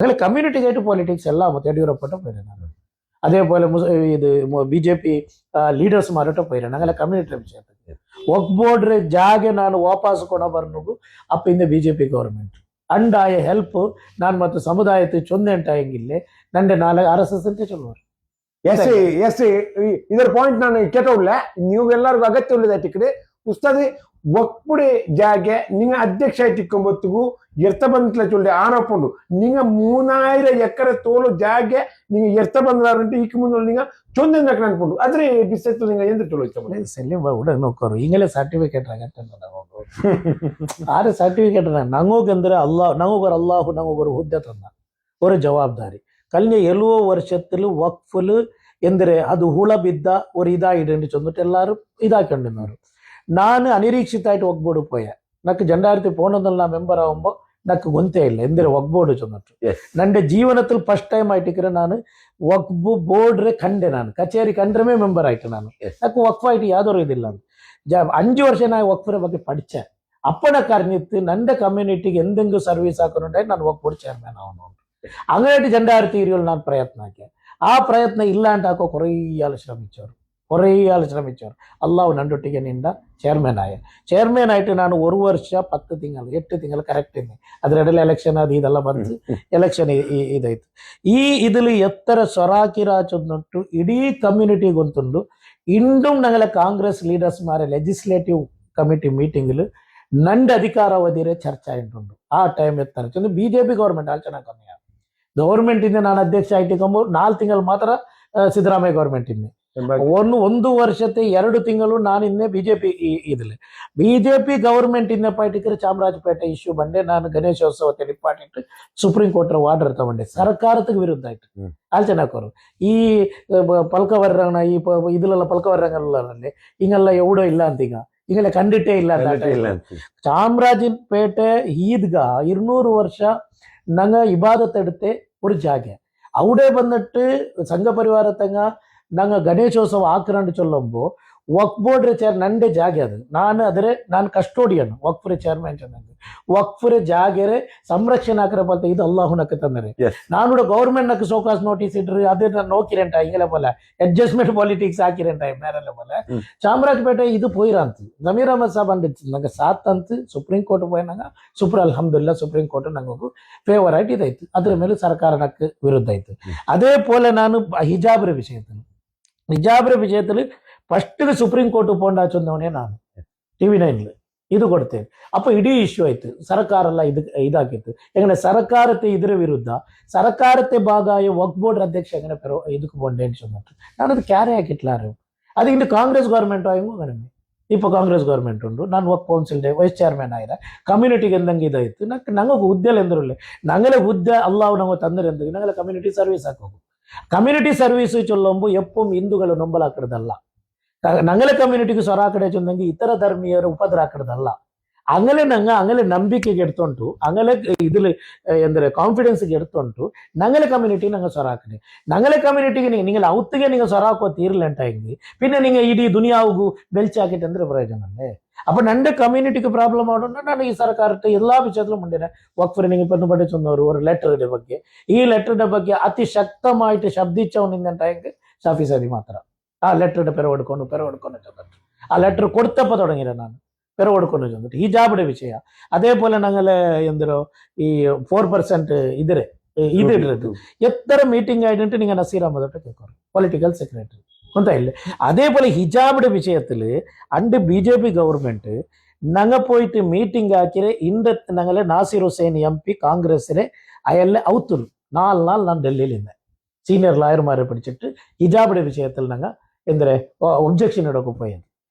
അങ്ങനെ കമ്മ്യൂണിറ്റി ആയിട്ട് പൊളിറ്റിക്സ് എല്ലാം യെഡിയൂരപ്പட்ட പോയിരുന്നു അതേപോലെ ഇത് ಬಿಜೆಪಿ ಲೀಡರ್ಸ್ ಮಾರಾಟ ಪೈರಣ അങ്ങനെ ಕಮ್ಯುನಿಟಿ ವಿಷಯ ವಕ್ ಬೋರ್ಡ್ ಜಾಗೆ ನಾನು ವಾಪಸ್ ಕೊಡ ಬರ್ನುಗು ಅಪ್ಪ ಇಂದ ಬಿಜೆಪಿ ಗವರ್ಮೆಂಟ್ ಅಂಡ್ ಆಯ ಹೆಲ್ಪ್ ನಾನು ಮತ್ತು ಸಮುದಾಯத்தை ಚೊಂದೆಂಟಾಯಂಗಿಲ್ಲೆ ನಂಡೆ ನಾಳೆ RSS ಅಂತ ಚೊಲ್ಲುವರು ಎಸ್ ಇದರ ಪಾಯಿಂಟ್ ನಾನು ಕೇಟೋಲ್ಲ ನೀವು ಎಲ್ಲರಿಗೂ ಅಗತ್ಯ ಉಳ್ಳದ ಟಿಕಡೆ ಉಸ್ತಾದಿ ಒಕ್ಕುಡೆ ಜಾಗೆ ನಿಂಗ ಅಧ್ಯಕ್ಷ ಆಯ್ತಿಕ್ಕೊಂಬತ್ತಿಗೂ ಎರ್ತ ಬಂದ್ಲ ಚೊಲ್ಲೆ ಆನಪ್ಪುಂಡು ನಿಂಗ 3000 ಎಕರೆ ತೋಲು ಜಾಗೆ ನಿಂಗ ಎರ್ತ ಬಂದ್ರಂటే ಈಕ ಮುಂದೆ ನಿಂಗ ಚೊಂದೆ ನಕ ಅನ್ಕೊಂಡು ಆದ್ರೆ ಬಿಸೆತ್ತು ನಿಂಗ ಎಂದ್ರ ಚೊಲೋ ಇಷ್ಟ ಸೆಲ್ಲಿ ಉಡ ನೋಕರು ಈಗಲೇ ಸರ್ಟಿಫಿಕೇಟ್ ಆಗತ್ತೆ ಆರೆ ಸರ್ಟಿಫಿಕೇಟ್ ನಂಗೋಗಂದ್ರೆ ನಂಗೋಗರು ಅಲ್ಲಾಹು ನಂಗೋಗರು ಹುದ್ದೆ ತಂದ ஒரு ஜவாப்தாரி കഴിഞ്ഞ 70 വർഷത്തിൽ വഖഫിൽ ಎಂದರೆ ಅದು ಹುಳ ಬಿದ್ದ ഒരു ഇതായിട്ടുണ്ട് ചൊന്നിട്ട് എല്ലാവരും ഇതാക്കണ്ടിരുന്നവർ ನಾನು ಅನಿರೀಕ್ಷಿತಾയിട്ട് ಒಗ್ಬೋರ್ಡ್ ಪೋಯ ನಕ್ಕು ಜಂಡಾರತಿ ಪೋಣದಲ್ಲಿ ನಾ ಮೆಂಬರ್ ಆಗುമ്പോൾ ನಕ್ಕು ಗೊಂತೇ ಇಲ್ಲ ಎಂದರೆ ಒಗ್ಬೋರ್ಡ್ ಚೊನ್ನಟ್ಟು ನಂಡೆ ಜೀವನത്തിൽ ಫಸ್ಟ್ ಟೈಮ್ ಆಯ್ತಿಕ್ರೆ ನಾನು ವಕ್ಫ್ ಬೋರ್ಡ್ ಕಂಡೆ ನಾನು ಕಚೇರಿ ಕಂಡ್ರೆ ಮೆಂಬರ್ ಆಯ್ತು ನಾನು ನಕ್ಕು ವಕ್ಫ್ ಆಯ್ತು ಯಾವ್ದಾರು ಇದಿಲ್ಲ 5 ವರ್ಷ ನಾ ವಕ್ಫಿನ ಬಗ್ಗೆ പഠിച്ചೆ ಅಪ್ಪನ ಕರ್ನಿತ್ತು ನಂಡೆ ಕಮ್ಯುನಿಟಿಗೆ ಎಂದೆಂಗೂ ಸರ್ವಿಸ್ ಹಾಕೊಂಡು ನಾನು ವಕ್ಫ್ ಬೋರ್ಡ್ ಚೇರ್ಮನ್ ಅವನು അങ്ങനെയായിട്ട് ജണ്ടാരത്തി ഇരുകൾ ഞാൻ പ്രയത്നാക്കിയ ആ പ്രയത്നം ഇല്ലാണ്ടാക്കോ കുറേ ആൾ ശ്രമിച്ചവർ അള്ളാഹു നണ്ടൊಟ್ಟಿಗೆ ನಿಂದ ಚೇರ್ಮನ್ ಆಯ್ತು ನಾನು 1 ವರ್ಷ 10 ತಿಂಗಳು 8 ತಿಂಗಳು ಕರೆಕ್ಟ್ ಇದ್ದೆ ಅದರಡೆಲ್ಲ ಎಲೆಕ್ಷನ್ ಅದು ಇದೆಲ್ಲ ಬಂತು ಎಲೆಕ್ಷನ್ ಇದಾಯ್ತು ಈ ഇതിൽ ಎತ್ತರ സ്വരാക്കിരാച്ചൊന്നിട്ടു ಇಡೀ ಕಮ್ಯುನಿಟಿ ಗೊತ್ತುಂಡು ಇಂಡುം ഞങ്ങളെ ಕಾಂಗ್ರೆಸ್ ಲೀಡರ್ಸ್ ಮಾರೆ ಲೆಜಿಸ್ಲೇಟಿವ್ ಕಮಿಟಿ ಮೀಟಿಂಗಿൽ ನಂಡೆ ಅಧಿಕಾರಾವಧಿರೆ ಚರ್ಚೆ ಆಯ್ತುಂಡು ಆ ಟೈಮ್ ಎತ್ತರ ಬಿಜೆಪಿ ಗವರ್ಮೆಂಟ್ ಆಲೋಚನೆ ಕಮ್ಮಿಯ ಗವರ್ಮೆಂಟ್ ಇಂದ ನಾನು ಅಧ್ಯಕ್ಷ ಆಯ್ತಿಕೊಂಬ 4 ತಿಂಗಳು ಮಾತ್ರ ಸಿದ್ದರಾಮಯ್ಯ ಗವರ್ಮೆಂಟ್ ಇನ್ನೆ 1 ವರ್ಷത്തെ 2 ತಿಂಗಳು ನಾನಿನ್ನೆ ಬಿಜೆಪಿ ಇದಿಲ್ಲ ಬಿಜೆಪಿ ಗವರ್ಮೆಂಟ್ ಇನ್ನೆ ಪಾರ್ಟಿಕರು ಚಾಮರಾಜಪೇಟೆ ಇಶ್ಯೂ ಬಂದೆ ನಾನು ಗಣೇಶೋತ್ಸವത്തെ ಡಿಪಾರ್ಟ್ಮೆಂಟ್ ಸುಪ್ರೀಂ ಕೋರ್ಟ್ ಆರ್ಡರ್ ತಗೊಂಡೆ ಸರ್ಕಾರಕ್ಕೆ ವಿರುದ್ಧ ಆಯ್ತು ಆಲೋಚನಾಕೋರು ಈ ಪಲ್ಕವರ್ರಂಗ ಈ ಇದೆಲ್ಲ ಪಲ್ಕವರ್ರಂಗಲ್ಲಿ ಹಿಂಗೆಲ್ಲ ಎವಡೋ ಇಲ್ಲ ಅಂತ ಈಗಲೇ ಕಂಡಿಟ್ಟೇ ಇಲ್ಲ ಚಾಮರಾಜಪೇಟೆ ಈದ್ಗಾ 200 ವರ್ಷ ನಂಗ ಇಬಾದತ್ ಎಡುತ್ತೆ ഒരു ಜಾಗೆ അവിടെ വന്നിട്ട് സംഘപരിവാരത്തങ്ങ ನಂಗ ಗಣೇಶೋತ್ಸವ ಆಕ್ರಂಡು ಚೊಲ್ಲೊಂಬು ವಕ್ಫ್ ಬೋರ್ಡ್ ಚೇರ್ ನಂಡೆ ಜಾಗೆ ಅದು ನಾನು ಕಸ್ಟೋಡಿಯನ್ ವಕ್ಫ್ ಚೇರ್ಮನ್ ಚೆನ್ನಂಗೆ ವಕ್ಫ್ ಜಾಗೆರೆ ಸಂರಕ್ಷಣೆ ಹಾಕರ ಬಲ್ತ ಇದು ಅಲ್ಲಾಹುನಕ್ಕೆ ತಂದರೆ ನಾನು ಗೌರ್ಮೆಂಟ್ ನಕ್ಕೆ ಸೋಕಾಸ್ ನೋಟಿಸ್ ಇಡ್ರಿ ಅದೇ ನಾನು ನೋಕಿರೆಂಟ ಹಿಂಗೆಲ್ಲ ಬೋಲ ಅಡ್ಜಸ್ಟ್ಮೆಂಟ್ ಪಾಲಿಟಿಕ್ಸ್ ಹಾಕಿರೆಂಟ ಮೇರೆಲ್ಲ ಬೋಲ ಚಾಮರಾಜಪೇಟೆ ಇದು ಪೋಯಿರಂತ ಜಮೀರ್ ಅಹಮದ್ ಸಾಬ್ ಅಂದಿತ್ತು ನಂಗೆ ಸಾತ್ ಅಂತ ಸುಪ್ರೀಂ ಕೋರ್ಟ್ ಪೋಯಿನಾಗ ಅಲ್ಹಮ್ದುಲಿಲ್ಲಾ ಸುಪ್ರೀಂ ಕೋರ್ಟ್ ನಂಗೆ ಫೇವರ್ ಆಯ್ತು ಇದಾಯ್ತು ಅದ್ರ ಮೇಲೆ ಸರ್ಕಾರ ನಕ್ಕೆ ವಿರುದ್ಧ ಆಯ್ತು ಅದೇ ಪೋಲೆ ನಾನು ಹಿಜಾಬ್ರ ವಿಷಯದಲ್ಲಿ ಫಸ್ಟ್ ಸುಪ್ರೀಂ ಕೋರ್ಟ್ ಪೋಂಡಾಚೊಂದವನೇ ನಾನು TV9 ಇದು ಕೊಡ್ತೇನೆ ಅಪ್ಪ ಇಡೀ ಇಶ್ಯೂ ಆಯ್ತು ಸರ್ಕಾರ ಎಲ್ಲ ಇದಾಕಿತ್ತು ಯಾಕಂದ್ರೆ ಸರ್ಕಾರತೆ ಇದರ ವಿರುದ್ಧ ಸರ್ಕಾರತೆ ಭಾಗಾಯ ವಕ್ಫ್ ಬೋರ್ಡ್ ಅಧ್ಯಕ್ಷ ಎങ്ങനെ ಇದಕ್ಕೆ ಪೋಂಡೆ ಚೊನ್ನಟ್ಟು ನಾನು ಅದು ಕ್ಯಾರಿ ಹಾಕಿಟ್ಲಾರು ಅದು ಇಂದು ಕಾಂಗ್ರೆಸ್ ಗವರ್ಮೆಂಟ್ ಆಯ್ತು ಕಡಿಮೆ ഇപ്പോൾ ಕಾಂಗ್ರೆಸ್ ಗವರ್ಮೆಂಟ್ ಉಂಟು ನಾನು ವಕ್ಫ್ ಕೌನ್ಸಿಲ್ಡೆ ವೈಸ್ ಚೇರ್ಮನ್ ಆಯ್ದ ಕಮ್ಯುನಿಟಿಗೆ ಎಂದಂಗೆ ಇದಾಯ್ತು ನಂಗೆ ಹುದ್ದೆಲ್ಲ ಎಂದ್ರಲ್ಲೇ ನಂಗಲೇ ಹುದ್ದೆ ಅಲ್ಲಾವು ನಂಗೆ ತಂದರೆ ಎಂದಾಗ ನಂಗಲ ಕಮ್ಯುನಿಟಿ ಸರ್ವಿಸ್ ಹಾಕೋದು ಕಮ್ಯುನಿಟಿ ಸರ್ವಿಸ್ ಚೊಲ್ಲೊಂಬು ಎಪ್ಪು ಹಿಂದೂಗಳು ನಂಬಲಾಕಡದಲ್ಲ ನಂಗಲೆ ಕಮ್ಯುನಿಟಿಗೆ ಸ್ವರಾಕಡೆ ಚೊಂದಂಗೆ ಇತರ ಧರ್ಮೀಯರ ಉಪದ್ರ ಹಾಕಡದಲ್ಲ ಅಂಗಲೆ ನಂಬಿಕೆಗೆ ಎಡ್ತೊಂಟು ಅಂಗಲೆ ಇದಿಲ್ ಎಂದರೆ ಕಾನ್ಫಿಡೆನ್ಸ್ಗೆ ಎಡ್ತೊಂಟು ನಂಗಲೆ ಕಮ್ಯುನಿಟಿ ನಂಗೆ ಸ್ವರಾಕಡೆ ನಂಗಲೆ ಕಮ್ಯುನಿಟಿಗೆ ನಿಂಗೆ ಅವತ್ತಿಗೆ ನಿಂಗೆ ಸ್ವರಾಕೋ ತೀರ್ಲೆಂಟ ಹೆಂಗೆ പിന്നെ ನಿಂಗೆ ಇಡೀ ದುನಿಯಾವು ಬೆಲ್ಚಿ ಹಾಕಿಟ್ಟು ಅಂದ್ರೆ ಪ್ರಯೋಜನ ಅಲ್ಲೇ അപ്പൊ ನಂಡೆ ಕಮ್ಯುನಿಟಿಗೆ ಪ್ರಾಬ್ಲಮ್ ಆಡೋಣ ನಾನು ಈ ಸರ್ಕಾರಕ್ಕೆ ಎಲ್ಲಾ ವಿಷಯದಲ್ಲೂ ಮುಂದೆ ವಕ್ಫ್ ನಿಂಗೆ ಪನ್ನು ಪಡೆ ಚೊಂದವರು ഒരു ಲೆಟರ್ ಬಗ್ಗೆ ಈ ಲೆಟರ್ ಬಗ್ಗೆ ಅತಿ ಶಕ್ತಮಾയിട്ട് ശബ്ദിച്ചവനിന്നಂಟ ಹೆಂಗೆ ಶಾಫಿ ಸದಿ ಮಾತ್ರ ಆ ಲೆಟರ್ ಪೆರವಡ್ಕೊಂಡು ಚೊಂದಟ್ಟು ಆ ಲೆಟರ್ ಕೊಡ್ತಪ್ಪ ತೊಡಗಿರ ನಾನು ಪೆರವಡ್ಕೊಂಡು ಚೊಂದಟ್ಟು ಹಿಜಾಬ್ಡೆ ವಿಷಯ അതേപോലെ ഞങ്ങളെ ಎಂದರು ಈ 4% ಇದ್ರೆ ಇದಿಡ್ರದು ಎತ್ತರ ಮೀಟಿಂಗ್ ಆಯ್ತು ನಿಂಗೆ ನಸೀರ್ ಅಹಮದ್ ಕೇಳ್ಕೋರು പൊളിറ്റിക്കൽ സെക്രട്ടറി ಅಂತ ಇಲ್ಲ അതേപോലെ ಹಿಜಾಬ್ಡೆ ವಿಷಯದಲ್ಲಿ ಅಂಡ್ ಬಿಜೆಪಿ ಗವರ್ಮೆಂಟ್ ನಂಗ പോയിട്ട് ಮೀಟಿಂಗ್ ಹಾಕಿರೆ ಇಂದ ನಂಗಲೆ ನಾಸಿರ್ ಹುಸೇನ್ MP ಕಾಂಗ್ರೆಸ್ರೆ ಅಯಲ್ಲೇ ಔತುರು 4 ನಾள் ನಾನು ಡೆಲ್ಲಿಲಿಂದ ಸೀನಿಯರ್ ಲಾಯರ್ಮಾരെ പിടിച്ചിട്ട് ಹಿಜಾಬ್ಡೆ ವಿಷಯದಲ್ಲಿ ನಂಗ ಎಂದರೆ ಒಬ್ಜೆಕ್ಷನ್ ಇಡೋಕೆ പോയത്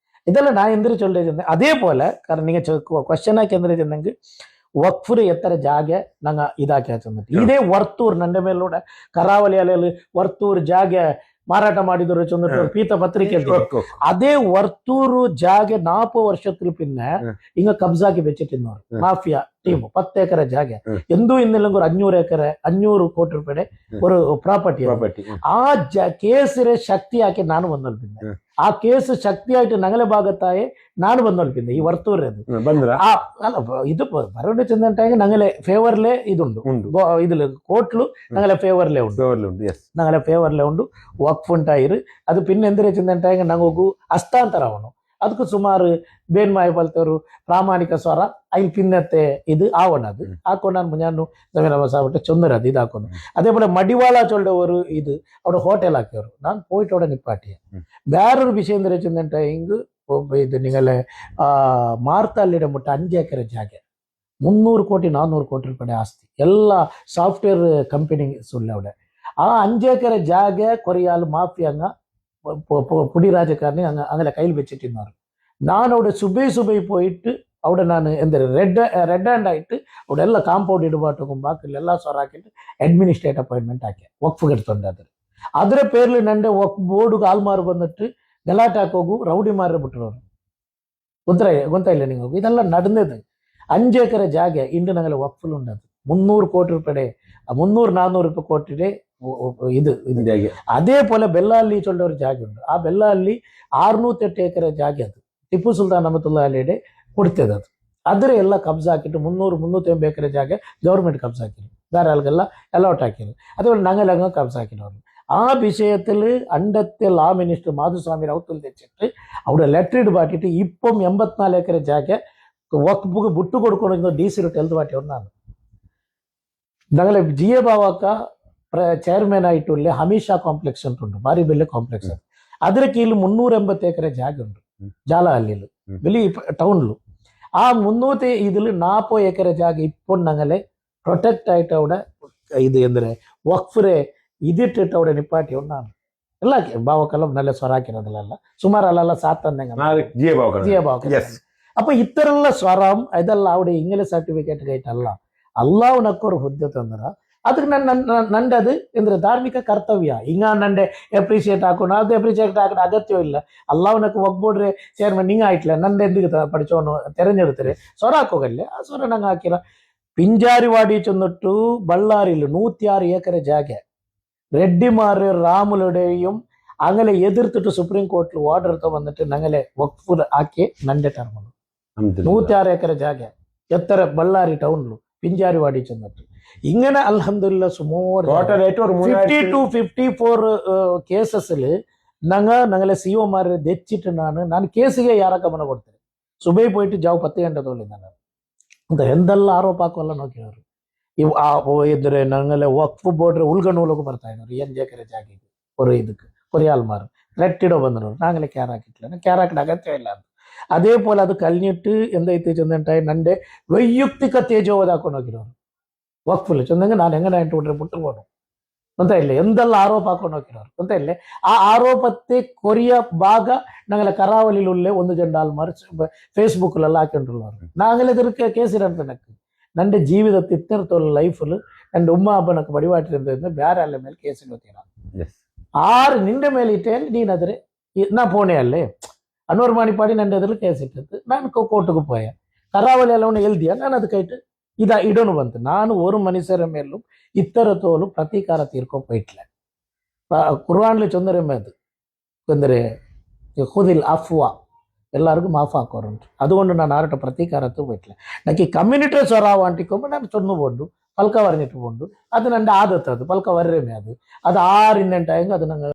ಇದೆಲ್ಲ ನಾ ಎಂದ್ರೆ ಚೊಲ್ಲೇಜ್ അതേപോലെ കാരണം നിങ്ങൾ ಕ್ವಶನ್ ಹಾಕಿ ಎಂದ್ರೆ ಚೆನ್ನಂಗೆ ವಕ್ಫ್ ಎತ್ತರ ಜಾಗೆ ನಂಗೆ ಇದಾಕಿ ಚಂದ ಇದೇ ವರ್ತೂರ್ ನಂಡೆ ಮೇಲೂടെ ಕರಾವಳಿ ಅಲೆಯಲ್ಲಿ ವರ್ತೂರ್ ಜಾಗೆ ಮಾರಾಟ ಮಾಡಿದ್ರು ಚಂದ್ರ ಪೀತ ಪತ್ರಿಕೆ ಅದೇ ವರ್ತೂರು ಜಾಗೆ 4 ವರ್ಷത്തിൽ പിന്നെ ഇങ്ങ കബ്സാക്കി വെച്ചിട്ടിരുന്നവർ മാഫിയ ಟೀಮ್ 10 ಎಕರೆ ಜಾಗ ಹ್ಮ್. ಎಂದೂ ಇನ್ನಿಲ್ಲ ಒಂದು 500 ಕೋಟಿ ರೂಪಾಯಿ ஒரு ப்ராப்பர்ட்டி ಪ್ರಾಪರ್ಟಿ ആ കേസിലെ ശക്തിയാക്കി ನಾನು ಬಂದೊಲ್ಪಿದ್ದೆ ಹ್ಮ್. ಆ ಕೇಸ್ ಶಕ್ತಿಯಾയിട്ട് ഞങ്ങളെ ഭാഗത്തായി ನಾನು ಬಂದೊಲ್ಪಿದ್ದೆ ಈ ವರ್ತೂರದು ಬಂದ್ರ ಆ ಅಲ್ಲ ಇದು ಬರೋಣ ಚೆಂದಂಟಾಗಿ ഞങ്ങളെ ಫೇವರ್ಲೇ ಇದುಂಡು ಉಂಟು ഇതില് കോർട്ടില് ഞങ്ങളെ ഫേവറിലേ ഉണ്ട് ಉಂಟು ಎಸ್ ഞങ്ങളെ ಫೇವರ್ಲೇ ಉಂಡು ವಕ್ಫ್ ಉಂಟಾಯಿರು ಅದು ಪಿನ್ ಎಂದ್ರೆ ಚೆಂದಂಟಾಗಿ ನಂಗೋಗು ಹಸ್ತಾಂತರ ಅವನು ಅದಕ್ಕೆ ಸುಮಾರು ಬೇನ್ಮಾಯ ಪಲ್ತವರು ಪ್ರಾಮಾಣಿಕ ಸ್ವರ അതിൽ പിന്നത്തെ ഇത് ആവണത് ആക്കൊണ്ടാണ് ഞാൻ സാബിട്ട് ചൊന്നരത് ഇതാക്കുന്നു അതേപോലെ മടിവാള ചൊല്ലുടെ ഒരു ഇത് അവിടെ ഹോട്ടൽ ആക്കിയവർ ഞാൻ പോയിട്ട് അവിടെ നിപ്പാട്ടിയ വേറൊരു വിഷയം എന്താ വെച്ചിട്ടുണ്ടെങ്കിൽ ഇത് നിങ്ങളെ ಮಾರ್ತಲ್ಲಿಡೆ ಮುಟ್ಟ 5 ಎಕರೆ ಜಾಗ 300 ಕೋಟಿ 400 ಕೋಟಿ ರೂಪಾಯಿ ಆಸ್ತಿ ಎಲ್ಲ ಸಾಫ್ಟ್ವೇರ್ ಕಂಪನಿ ಸುಳ್ಳು അവിടെ ആ 5 ಎಕರೆ ಜಾಗ ಕೊರಿಯಾಲು ಮಾಫಿಯಾಂಗ പുടി രാജക്കാരനെ അങ്ങനെ കയ്യിൽ വെച്ചിട്ടിരുന്നാറ് ഞാൻ അവിടെ സുബൈ പോയിട്ട് അവിടെ ഞാൻ എന്താ റെഡ് ഹാൻഡ് ആയിട്ട് അവിടെ ಎಲ್ಲ ಕಾಂಪೌಂಡ್ ಇಡಬಾಟು ಬಾಕಿ ಎಲ್ಲ ಸೊರಾಕಿಟ್ಟು ಅಡ್ಮಿನಿಸ್ಟ್ರೇಟ್ ಅಪಾಯಿಂಟ್ಮೆಂಟ್ ಹಾಕಿ ವಕ್ಫ್ ಕಟ್ತೊಂಡೆ ಅದರ പേരിൽ ನಂಡೆ ವಕ್ಫ್ ಬೋರ್ಡ್ ಆಲ್ಮಾರು ಬಂದಿಟ್ಟು ಗಲಾಟೆ ಹಾಕೋಗು ರೌಡಿ ಮಾರಿ ಬಿಟ್ಟರು ಗೊತ್ತಾಯಿಲ್ಲ ನಿಮಗೆ ಇದೆಲ್ಲ ನಡೆದದು 5 ಎಕರೆ ಜಾಗ ಇಂದು ನಂಗೆ ವಕ್ಫಲ್ ಉಂಡದು 300 ಕೋಟಿ ರೂಪಾಯಿ 300-400 ರೂಪಾಯಿ ಕೋಟಿ ಇದು ಅದೇ ಪೋಲೆ ಬೆಲ್ಲಾಲ್ಲಿ ಚೊಲ್ಲೋರು ಜಾಗ ಉಂಟು ಆ ಬೆಲ್ಲಾಲ್ಲಿ 608 ಎಕರೆ ಜಾಗ ಅದು ಟಿಪ್ಪು ಸುಲ್ತಾನ್ ಅಹಮದುಲ್ಲಾ ಅಲಿಡೆ ಕೊಡ್ತದೆ ಅದು ಅದರ ಎಲ್ಲ ಕಬ್ಜಾ ಹಾಕಿಟ್ಟು 300-350 ಎಕರೆ ಜಾಗ ಗೌರ್ಮೆಂಟ್ ಕಬ್ಜಾ ಹಾಕಿರು ಬೇರೆ ಆಲ್ಗೆಲ್ಲ ಅಲೌಟ್ ಹಾಕಿರು അതേപോലെ ഞങ്ങളങ്ങ് കബ്സ ആക്കിയിട്ട് ആ വിഷയത്തിൽ അണ്ടത്തെ ലാ മിനിസ്റ്റർ മാധുസ്വാമി റൗത്തിൽ തെച്ചിട്ട് അവിടെ ലെറ്റർ ഇട്ട് പാട്ടിട്ട് ഇപ്പം 84 എക്കരെ ജാഗ വക്ഫിಗೆ ಬಿಟ್ಟು കൊടുക്കണമെന്ന് DC ಎಲ್ದು ಪಾಟಿ ನಾನು ഞങ്ങളെ GA ಬಾವಕ ಚೇರ್ಮನ್ ಆയിട്ടുള്ള ಹಮೀಶಾ ಕಾಂಪ್ಲೆಕ್ಸ್ ಉಂಟು ಭಾರಿ ಬೆಲೆ ಕಾಂಪ್ಲೆಕ್ಸ್ ಅದರ ಕೀಳು 380 ಎಕರೆ ಜಾಗ ಉಂಟು ಜಾಲಹಳ್ಳಿಲು ಬೆಲಿ ಟೌನ್ಲು ಆ 300 ഇതിൽ 40 ಎಕರೆ ಜಾಗ ഇപ്പോൾ ഞങ്ങളെ ಪ್ರೊಟೆಕ್ಟ್ ಆയിട്ട് അവിടെ ഇത് ಎಂದ್ರೆ ವಕ್ಫ್ರೆ ಇದಿಟ್ಟಿಟ್ಟು അവിടെ ನಿಪ್ಪಾಟಿ ನಾನು ಎಲ್ಲ ಬಾವಕಲ್ಲ നല്ല ಸ್ವರಾಕಿರೋದಿಲ್ಲ ಸುಮಾರು ಅಲ್ಲೆಲ್ಲ ಜಿಯ ಬಾವಕ ಅಪ್ಪ ಇತರೆಲ್ಲ ಸ್ವರಂ ಇದೆಲ್ಲ അവിടെ ഇങ്ങനെ ಸರ್ಟಿಫಿಕೇಟ್ ಗೈಟಲ್ಲ ಅಲ್ಲಾಹ್ ನಕ್ಕೋರು ಹುದ್ದೆ ತಂದ್ರ ಅದಕ್ಕೆ ನಂದದು ಎಂದ್ರೆ ಧಾರ್ಮಿಕ ಕರ್ತವ್ಯ ಹಿಂಗ ನಂಡೆ ಅಪ್ರಿಷಿಯೇಟ್ ಹಾಕೋಣ ಅದು ಅಪ್ರಿಷಿಯೇಟ್ ಹಾಕೋಣ ಅಗತ್ಯ ಇಲ್ಲ ಅಲ್ಲಾಹ್ನಕ್ಕೆ ಒಗ್ಬೋಡ್ರೆ ಚೇರ್ಮನ್ ಹಿಂಗ ಆಯ್ತಲ್ಲ ನಂದು ಎಂದಿಗೆ പഠിച്ചോನು ತೆರೆഞ്ഞെടുത്തിರೆ സ്വര ಹಾಕೋಗಲ್ಲೇ ಆ ಸ್ವರ ನಂಗೆ ಹಾಕಿಲ್ಲ ಪಿಂಜಾರಿವಾಡಿ ചെന്നിട്ടു ಬಳ್ಳಾರಿಲು 106 ಎಕರೆ ಜಾಗ ರೆಡ್ಡಿಮಾರ್ ರಾಮುಲುಡೆയും അങ്ങനെ എതിർത്തിട്ട് സുപ്രീം കോർട്ടിൽ ഓർഡർ എടുത്ത് വന്നിട്ട് ഞങ്ങളെ വഖഫ് ആക്കി നന്റെ ടർമ് 106 ಎಕರೆ ಜಾಗ ಎತ್ತರ ಬಳ್ಳಾರಿ ಟೌನ್ಲು ಪಿಂಜಾರಿವಾಡಿ ചെന്നിട്ട് ഇങ്ങനെ അൽഹംദുലില്ലാ സുമാർ 50 to 54 ಕೇಸಸ್ಲಿ ഞങ്ങളെ CO തെച്ചിട്ട് ನಾನು ಕೇಸಿಗೆ ಯಾರ ಗಮನ ಕೊಡ್ತೇನೆ ಸುಬೈ പോയിട്ട് ಜಾವ್ 10 ಗಂಟೆ ತೊಗೊಂಡಿದ್ದೆ ಅಂತ ಎಂದೆಲ್ಲ ಆರೋಪ ಹಾಕೋಲ್ಲ ನೋಕಿರೋರು ಇದ್ರೆ ഞങ്ങളെ ವಕ್ಫ್ ಬೋರ್ಡ್ ಉಳ್ಗಣ್ಣೂಲಕ್ಕೂ ಬರ್ತಾ ಇದ್ರು 5 ಎಕರೆ ಜಾಗಿಗೆ ஒரு ಇದಕ್ಕೆ ಕೊರಿಯಾಲ್ಮಾರು ರೆಟ್ಟಿಡೋ ಬಂದರು ನಾங்களെ ಕ್ಯಾರ್ ಹಾಕಿಟ್ಲ ಕ್ಯಾರ್ ಹಾಕಿದ ಅಗತ್ಯ ಇಲ್ಲ ಅಂತ ಅದೇ ಪೋಲೆ ಅದು ಕಲ್ನಿಟ್ಟು ಎಂದೈತಿ ಚಂದಂಟಾಯಿ ನಂಡೆ ವೈಯಕ್ತಿಕ ತೇಜೋವದ ಹಾಕೊಂಡು ಹೋಗಿರೋರು ವಕ್ಫುಲ್ ಚಂದಂಗೆ ನಾನು ಹೆಂಗನ ಬಿಟ್ಟರೆ ಬಿಟ್ಟುಕೊಂಡು ಅಂತ ಇಲ್ಲ ಎಂದೆಲ್ಲ ಆರೋಪ ಹಾಕೊಂಡು ಹೋಗಿರೋರು ಅಂತ ಇಲ್ಲ ಆ ಆರೋಪತ್ತೆ ಕೊರಿಯ ಭಾಗ ഞങ്ങളെ കറാവലിലുള്ള 1 ജണ്ടാൽമാർ ഫേസ്ബുക്കിലെಲ್ಲ ಹಾಕೊಂಡಿರೋರು ನಾங்களെ ಇದಕ್ಕೆ ಕೇಸಿರಂತ ನಕ್ಕು ನಂಡೆ ಜೀವಿತത്തിൽ ഇത്തരത്തിലുള്ള ലൈഫിൽ എൻ്റെ ഉമ്മ ಅಬ್ಬನಕ್ಕೆ ಬಡಿವಾಟಿರಿಂದ ಬೇರೆ ಅಲ್ಲ ಮೇಲೆ ಕೇಸಿಗೆ ಹೋಗ್ತೀರ ಆರು ನಿಂಡೆ ಮೇಲೆ ಇಟ್ಟೇಳಿ ನೀನಾದ್ರೆ ನಾ ಪೋಣೆ ಅಲ್ಲೇ ಅನ್ವರ್ ಮಾಣಿಪಾಡಿ ನನ್ನ ಎದುರು ಕೇಸ್ ಇಟ್ಟಿತ್ತು ನಾನು ಕೋರ್ಟ್ಗೆ ಪೋಯ ಕರಾವಳಿ ಎಲ್ಲ ಎಲ್ದಿಯ ನಾನು ಅದಕ್ಕಾಯ್ತು ಇಡೋನು ಬಂತು ನಾನು ஒரு ಮನುಷ್ಯರ ಮೇಲೂ ಇತರ ತೋಲು ಪ್ರತೀಕಾರ ತೀರ್ಕೊಪ್ಪೈಟ್ಲೆ ಕುರ್ಆನ್ಲಿ ಚಂದರೆ ಮೇದು ಅಂದರೆ ಖುದಿಲ್ ಅಫ್ವಾ ಎಲ್ಲರಿಗೂ ಮಾಫ್ ಹಾಕೋರುಂಟು അതുകൊണ്ട് ನಾನು ആരുടെ പ്രതീകാരത്ത് പോയിട്ടില്ല എനിക്ക് കമ്മ്യൂണിറ്റി സ്വറാവ് ಅಂಟಿಕೊಂಬ ನಾನು ಚೊನ್ನು ಬೋಂಡು ಪಲ್ಕ ವರನಿಟ್ಟು ಬೋಂಡು ಅದು ನನ್ನ ಆದತ್ತು ಅದು ಪಲ್ಕ ವರ್ರೆಮೆ ಅದು 6 ಇನ್ನೆಂಟಾಯಂಗೆ ಅದು ನಂಗೆ